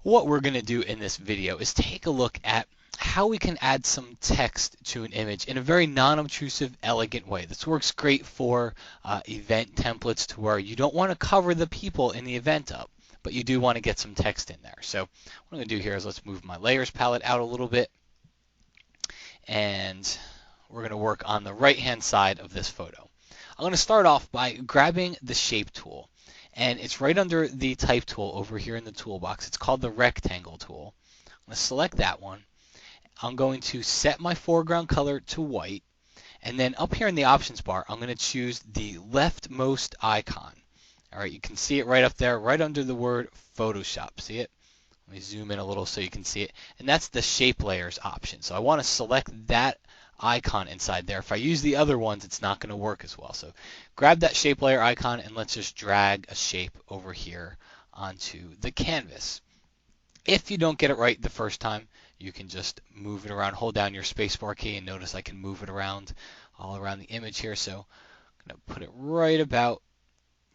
What we're going to do in this video is take a look at how we can add some text to an image in a very non-obtrusive, elegant way. This works great for event templates to where you don't want to cover the people in the event up, but you do want to get some text in there. So what I'm going to do here is let's move my layers palette out a little bit, and we're going to work on the right-hand side of this photo. I'm going to start off by grabbing the shape tool, and it's right under the type tool over here in the toolbox. It's called the rectangle tool. I'm going to select that one. I'm going to set my foreground color to white, and then up here in the options bar, I'm going to choose the leftmost icon. All right, you can see it right up there, right under the word Photoshop. See it? Let me zoom in a little so you can see it. And that's the shape layers option. So I want to select that icon inside there. If I use the other ones, it's not going to work as well. So grab that shape layer icon and let's just drag a shape over here onto the canvas. If you don't get it right the first time, you can just move it around. Hold down your spacebar key and notice I can move it around all around the image here. So I'm going to put it right about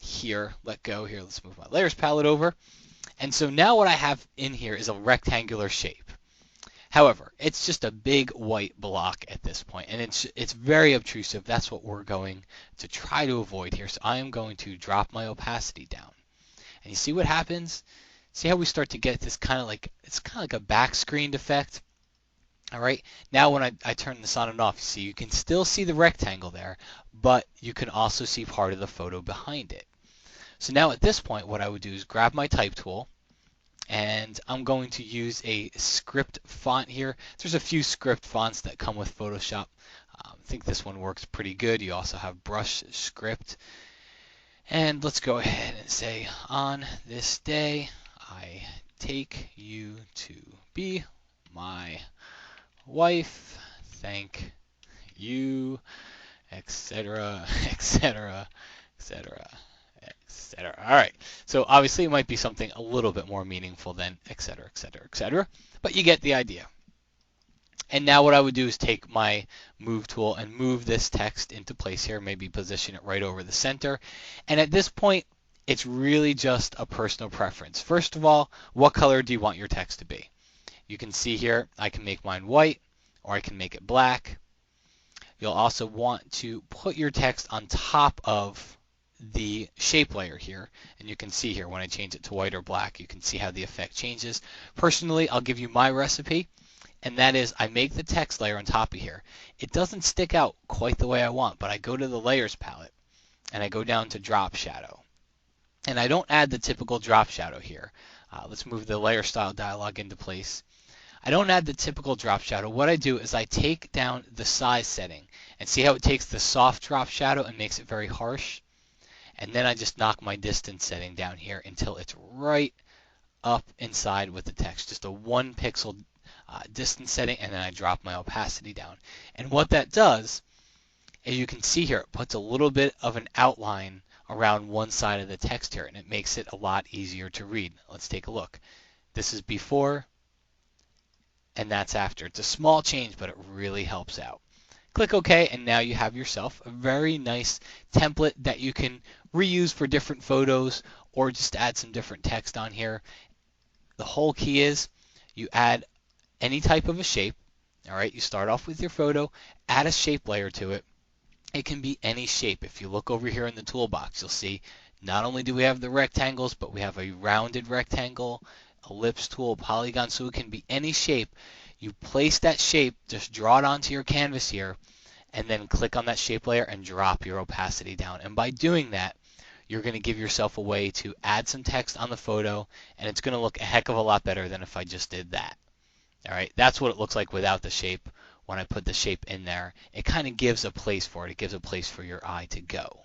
here. Let go here. Let's move my layers palette over. And so now what I have in here is a rectangular shape. However, it's just a big white block at this point, and it's very obtrusive. That's what we're going to try to avoid here. So I am going to drop my opacity down. And you see what happens? See how we start to get this kind of like a back screened effect? All right. Now when I turn this on and off, see you can still see the rectangle there, but you can also see part of the photo behind it. So now at this point, what I would do is grab my type tool, and I'm going to use a script font here. There's a few script fonts that come with Photoshop. I think this one works pretty good. You also have brush script. And let's go ahead and say, on this day, I take you to be my wife. Thank you, etc., etc., etc., etc. All right. So obviously it might be something a little bit more meaningful than etc., etc., etc., but you get the idea. And now what I would do is take my move tool and move this text into place here, maybe position it right over the center. And at this point, it's really just a personal preference. First of all, what color do you want your text to be? You can see here, I can make mine white, or I can make it black. You'll also want to put your text on top of the shape layer here, and you can see here when I change it to white or black, you can see how the effect changes. Personally, I'll give you my recipe, and that is I make the text layer on top of here. It doesn't stick out quite the way I want, but I go to the layers palette, and I go down to drop shadow. And I don't add the typical drop shadow here. Let's move the layer style dialog into place. I don't add the typical drop shadow. What I do is I take down the size setting, and see how it takes the soft drop shadow and makes it very harsh? And then I just knock my distance setting down here until it's right up inside with the text. Just a 1 pixel distance setting, and then I drop my opacity down. And what that does, as you can see here, it puts a little bit of an outline around one side of the text here, and it makes it a lot easier to read. Let's take a look. This is before, and that's after. It's a small change, but it really helps out. Click OK, and now you have yourself a very nice template that you can reuse for different photos or just add some different text on here. The whole key is you add any type of a shape. All right, you start off with your photo, add a shape layer to it. It can be any shape. If you look over here in the toolbox, you'll see not only do we have the rectangles, but we have a rounded rectangle, ellipse tool, polygon, so it can be any shape. You place that shape, just draw it onto your canvas here, and then click on that shape layer and drop your opacity down. And by doing that, you're going to give yourself a way to add some text on the photo, and it's going to look a heck of a lot better than if I just did that. All right, that's what it looks like without the shape. When I put the shape in there, it kind of gives a place for it. It gives a place for your eye to go.